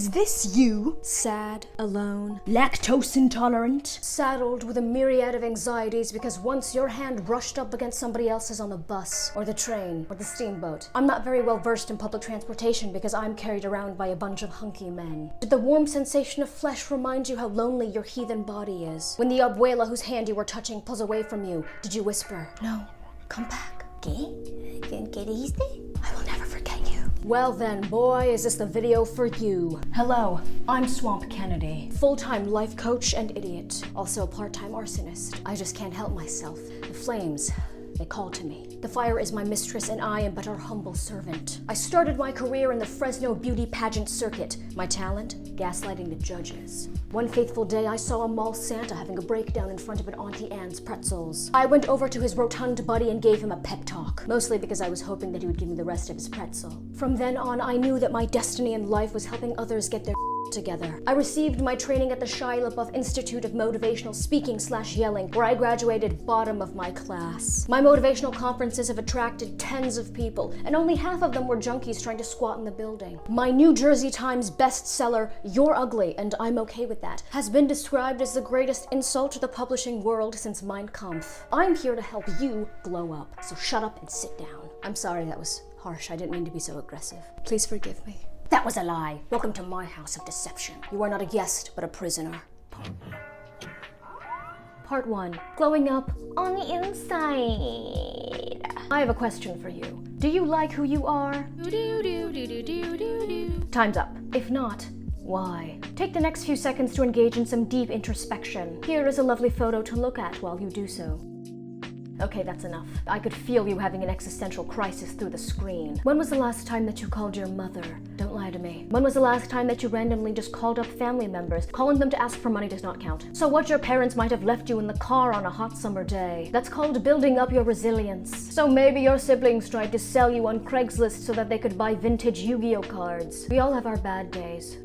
Is this you? Sad, alone, lactose intolerant, saddled with a myriad of anxieties because once your hand brushed up against somebody else's on the bus, or the train, or the steamboat. I'm not very well versed in public transportation because I'm carried around by a bunch of hunky men. Did the warm sensation of flesh remind you how lonely your heathen body is? When the abuela whose hand you were touching pulls away from you, did you whisper, "No, come back"? ¿Qué? ¿Qué dijiste? I will never forget you. Well then, boy, is this the video for you. Hello, I'm Swamp Kennedy, full-time life coach and idiot, also a part-time arsonist. I just can't help myself. The flames, they call to me. The fire is my mistress and I am but her humble servant. I started my career in the Fresno beauty pageant circuit. My talent? Gaslighting the judges. One faithful day, I saw a mall Santa having a breakdown in front of an Auntie Anne's pretzels. I went over to his rotund buddy and gave him a pep talk, mostly because I was hoping that he would give me the rest of his pretzel. From then on, I knew that my destiny in life was helping others get their together. I received my training at the Shia LaBeouf Institute of Motivational Speaking / Yelling, where I graduated bottom of my class. My motivational conferences have attracted tens of people, and only half of them were junkies trying to squat in the building. My New Jersey Times bestseller, You're Ugly, and I'm okay with that, has been described as the greatest insult to the publishing world since Mein Kampf. I'm here to help you glow up, so shut up and sit down. I'm sorry that was harsh. I didn't mean to be so aggressive. Please forgive me. That was a lie. Welcome to my house of deception. You are not a guest, but a prisoner. Part 1. Glowing up on the inside. I have a question for you. Do you like who you are? Time's up. If not, why? Take the next few seconds to engage in some deep introspection. Here is a lovely photo to look at while you do so. Okay, that's enough. I could feel you having an existential crisis through the screen. When was the last time that you called your mother? Don't lie to me. When was the last time that you randomly just called up family members? Calling them to ask for money does not count. So what your parents might have left you in the car on a hot summer day. That's called building up your resilience. So maybe your siblings tried to sell you on Craigslist so that they could buy vintage Yu-Gi-Oh cards. We all have our bad days.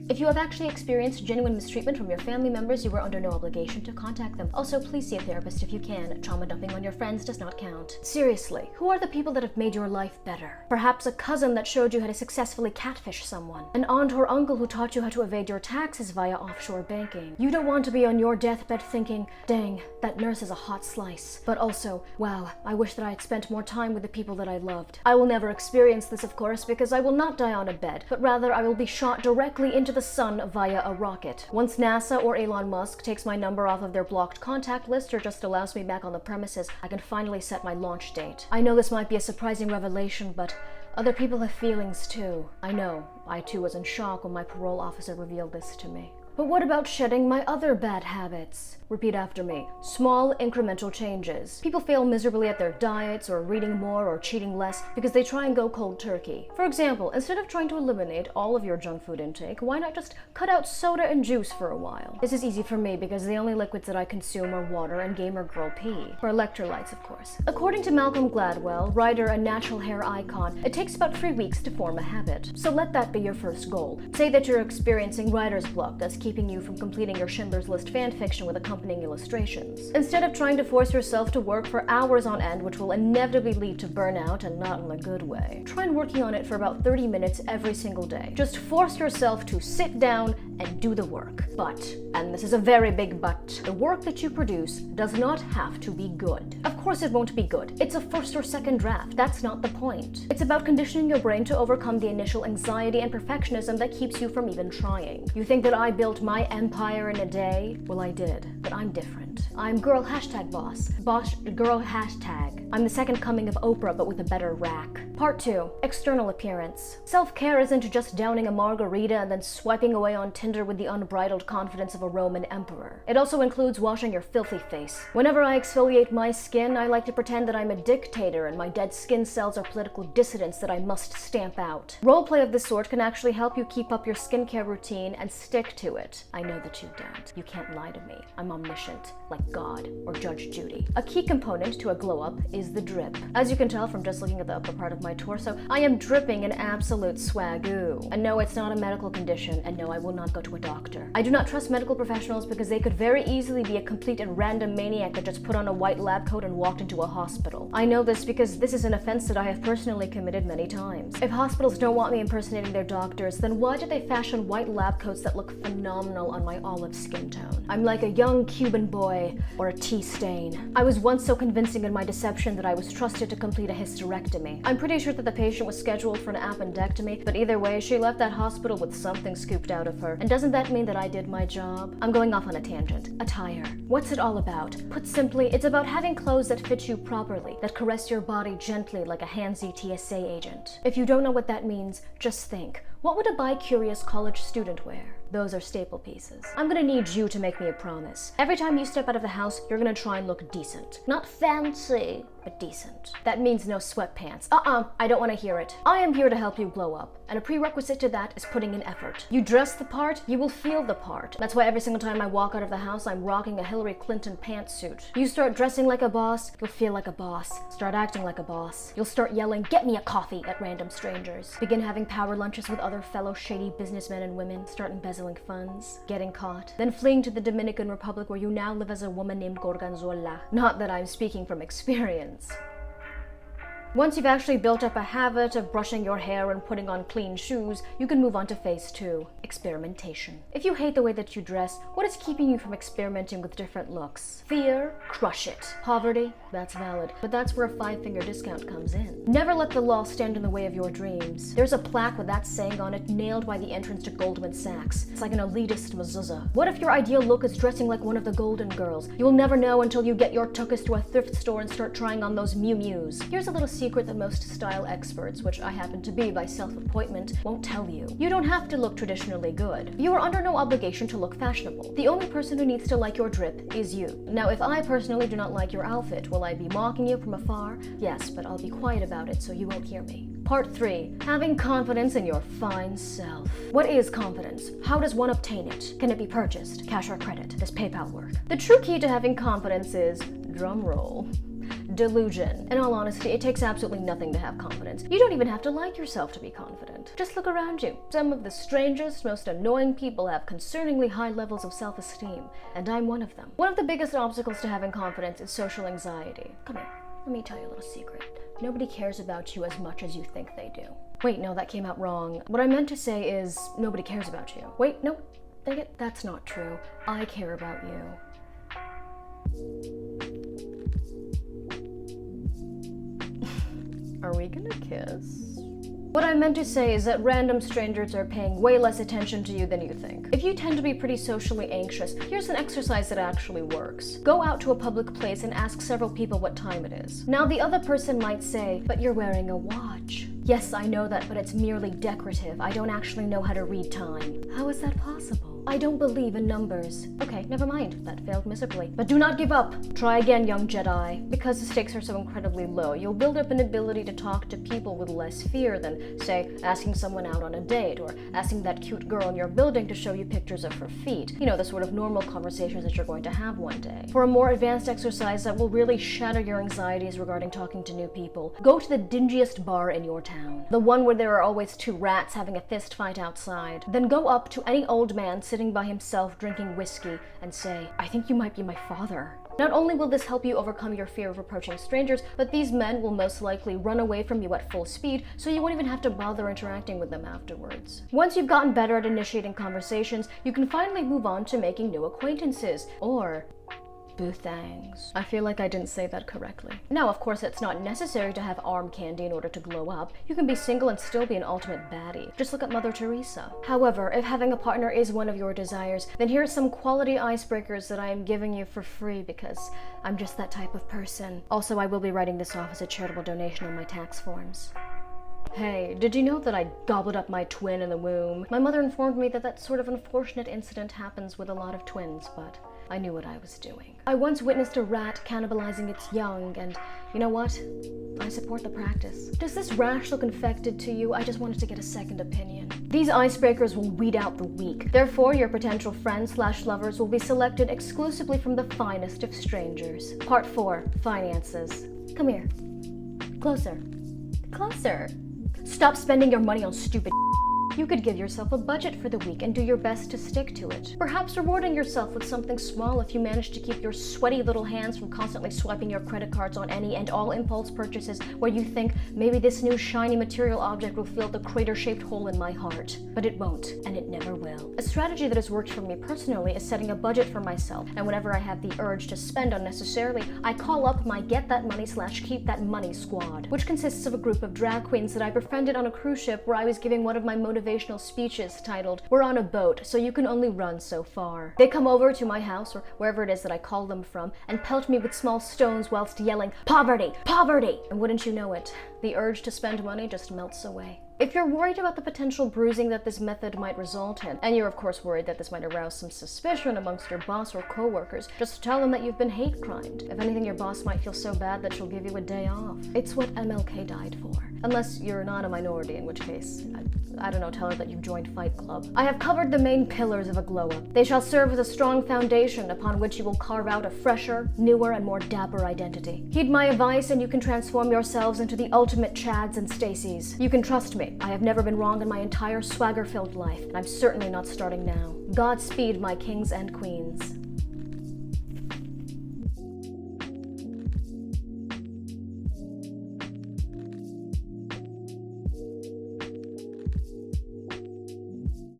If you have actually experienced genuine mistreatment from your family members, you are under no obligation to contact them. Also, please see a therapist if you can. Trauma dumping on your friends does not count. Seriously, who are the people that have made your life better? Perhaps a cousin that showed you how to successfully catfish someone. An aunt or uncle who taught you how to evade your taxes via offshore banking. You don't want to be on your deathbed thinking, dang, that nurse is a hot slice. But also, wow, I wish that I had spent more time with the people that I loved. I will never experience this, of course, because I will not die on a bed, but rather I will be shot directly into the sun via a rocket. Once NASA or Elon Musk takes my number off of their blocked contact list or just allows me back on the premises, I can finally set my launch date. I know this might be a surprising revelation, but other people have feelings too. I know. I too was in shock when my parole officer revealed this to me. But what about shedding my other bad habits? Repeat after me. Small, incremental changes. People fail miserably at their diets or reading more or cheating less because they try and go cold turkey. For example, instead of trying to eliminate all of your junk food intake, why not just cut out soda and juice for a while? This is easy for me because the only liquids that I consume are water and gamer girl pee. For electrolytes, of course. According to Malcolm Gladwell, writer and natural hair icon, it takes about 3 weeks to form a habit. So let that be your first goal. Say that you're experiencing writer's block that's keeping you from completing your Schindler's List fanfiction with accompanying illustrations. Instead of trying to force yourself to work for hours on end, which will inevitably lead to burnout and not in a good way, try working on it for about 30 minutes every single day. Just force yourself to sit down and do the work. But, and this is a very big but, the work that you produce does not have to be good. Of course it won't be good. It's a first or second draft. That's not the point. It's about conditioning your brain to overcome the initial anxiety and perfectionism that keeps you from even trying. You think that I built my empire in a day? Well, I did, but I'm different. I'm girl #boss. Boss girl #. I'm the second coming of Oprah, but with a better rack. Part 2. External appearance. Self-care isn't just downing a margarita and then swiping away on Tinder with the unbridled confidence of a Roman emperor. It also includes washing your filthy face. Whenever I exfoliate my skin, I like to pretend that I'm a dictator and my dead skin cells are political dissidents that I must stamp out. Roleplay of this sort can actually help you keep up your skincare routine and stick to it. I know that you don't. You can't lie to me. I'm omniscient, like God or Judge Judy. A key component to a glow-up is the drip. As you can tell from just looking at the upper part of my torso, I am dripping in absolute swagoo. And no, it's not a medical condition, and no, I will not go to a doctor. I do not trust medical professionals because they could very easily be a complete and random maniac that just put on a white lab coat and walked into a hospital. I know this because this is an offense that I have personally committed many times. If hospitals don't want me impersonating their doctors, then why did they fashion white lab coats that look phenomenal on my olive skin tone? I'm like a young Cuban boy or a tea stain. I was once so convincing in my deception that I was trusted to complete a hysterectomy. I'm pretty sure that the patient was scheduled for an appendectomy, but either way, she left that hospital with something scooped out of her. And doesn't that mean that I did my job? I'm going off on a tangent. Attire. What's it all about? Put simply, it's about having clothes that fit you properly, that caress your body gently like a handsy TSA agent. If you don't know what that means, just think. What would a bi-curious college student wear? Those are staple pieces. I'm gonna need you to make me a promise. Every time you step out of the house, you're gonna try and look decent. Not fancy, but decent. That means no sweatpants. I don't wanna hear it. I am here to help you glow up, and a prerequisite to that is putting in effort. You dress the part, you will feel the part. That's why every single time I walk out of the house, I'm rocking a Hillary Clinton pantsuit. You start dressing like a boss, you'll feel like a boss. Start acting like a boss. You'll start yelling, "Get me a coffee," at random strangers. Begin having power lunches with other fellow shady businessmen and women. Start embezzling funds, getting caught, then fleeing to the Dominican Republic where you now live as a woman named Gorgonzola. Not that I'm speaking from experience. Once you've actually built up a habit of brushing your hair and putting on clean shoes, you can move on to phase 2, experimentation. If you hate the way that you dress, what is keeping you from experimenting with different looks? Fear? Crush it. Poverty? That's valid, but that's where a 5-finger discount comes in. Never let the law stand in the way of your dreams. There's a plaque with that saying on it nailed by the entrance to Goldman Sachs. It's like an elitist mezuzah. What if your ideal look is dressing like one of the Golden Girls? You'll never know until you get your tuchus to a thrift store and start trying on those Miu Mius. Here's a little secret that most style experts, which I happen to be by self-appointment, won't tell you. You don't have to look traditionally good. You are under no obligation to look fashionable. The only person who needs to like your drip is you. Now, if I personally do not like your outfit, will I be mocking you from afar? Yes, but I'll be quiet about it so you won't hear me. Part 3. Having confidence in your fine self. What is confidence? How does one obtain it? Can it be purchased? Cash or credit? Does PayPal work? The true key to having confidence is, drum roll, delusion. In all honesty, it takes absolutely nothing to have confidence. You don't even have to like yourself to be confident. Just look around you. Some of the strangest, most annoying people have concerningly high levels of self-esteem, and I'm one of them. One of the biggest obstacles to having confidence is social anxiety. Come here, let me tell you a little secret. Nobody cares about you as much as you think they do. Wait, no, that came out wrong. What I meant to say is, nobody cares about you. Wait, no, dang it, that's not true. I care about you. Are we gonna kiss? What I meant to say is that random strangers are paying way less attention to you than you think. If you tend to be pretty socially anxious, here's an exercise that actually works. Go out to a public place and ask several people what time it is. Now the other person might say, "But you're wearing a watch." Yes, I know that, but it's merely decorative. I don't actually know how to read time. How is that possible? I don't believe in numbers. Okay, never mind. That failed miserably. But do not give up. Try again, young Jedi. Because the stakes are so incredibly low, you'll build up an ability to talk to people with less fear than, say, asking someone out on a date or asking that cute girl in your building to show you pictures of her feet. You know, the sort of normal conversations that you're going to have one day. For a more advanced exercise that will really shatter your anxieties regarding talking to new people, go to the dingiest bar in your town. The one where there are always 2 rats having a fist fight outside. Then go up to any old man sitting by himself drinking whiskey and say, "I think you might be my father." Not only will this help you overcome your fear of approaching strangers, but these men will most likely run away from you at full speed, so you won't even have to bother interacting with them afterwards. Once you've gotten better at initiating conversations, you can finally move on to making new acquaintances, or boo thangs. I feel like I didn't say that correctly. Now, of course, it's not necessary to have arm candy in order to glow up. You can be single and still be an ultimate baddie. Just look at Mother Teresa. However, if having a partner is one of your desires, then here are some quality icebreakers that I am giving you for free because I'm just that type of person. Also, I will be writing this off as a charitable donation on my tax forms. Hey, did you know that I gobbled up my twin in the womb? My mother informed me that that sort of unfortunate incident happens with a lot of twins, but I knew what I was doing. I once witnessed a rat cannibalizing its young, and you know what? I support the practice. Does this rash look infected to you? I just wanted to get a second opinion. These icebreakers will weed out the weak. Therefore, your potential friends/lovers will be selected exclusively from the finest of strangers. Part 4, finances. Come here. Closer. Closer. Stop spending your money on stupid. You could give yourself a budget for the week and do your best to stick to it. Perhaps rewarding yourself with something small if you manage to keep your sweaty little hands from constantly swiping your credit cards on any and all impulse purchases where you think maybe this new shiny material object will fill the crater-shaped hole in my heart. But it won't, and it never will. A strategy that has worked for me personally is setting a budget for myself, and whenever I have the urge to spend unnecessarily, I call up my Get That Money/Keep That Money squad, which consists of a group of drag queens that I befriended on a cruise ship where I was giving one of my motivational speeches titled, "We're on a boat, so you can only run so far." They come over to my house, or wherever it is that I call them from, and pelt me with small stones whilst yelling, "Poverty! Poverty!" And wouldn't you know it, the urge to spend money just melts away. If you're worried about the potential bruising that this method might result in, and you're of course worried that this might arouse some suspicion amongst your boss or co-workers, just tell them that you've been hate crimed. If anything, your boss might feel so bad that she'll give you a day off. It's what MLK died for. Unless you're not a minority, in which case, I don't know, tell her that you've joined Fight Club. I have covered the main pillars of a glow-up. They shall serve as a strong foundation upon which you will carve out a fresher, newer, and more dapper identity. Heed my advice and you can transform yourselves into the ultimate Chads and Stacys. You can trust me. I have never been wrong in my entire swagger-filled life, and I'm certainly not starting now. Godspeed, my kings and queens.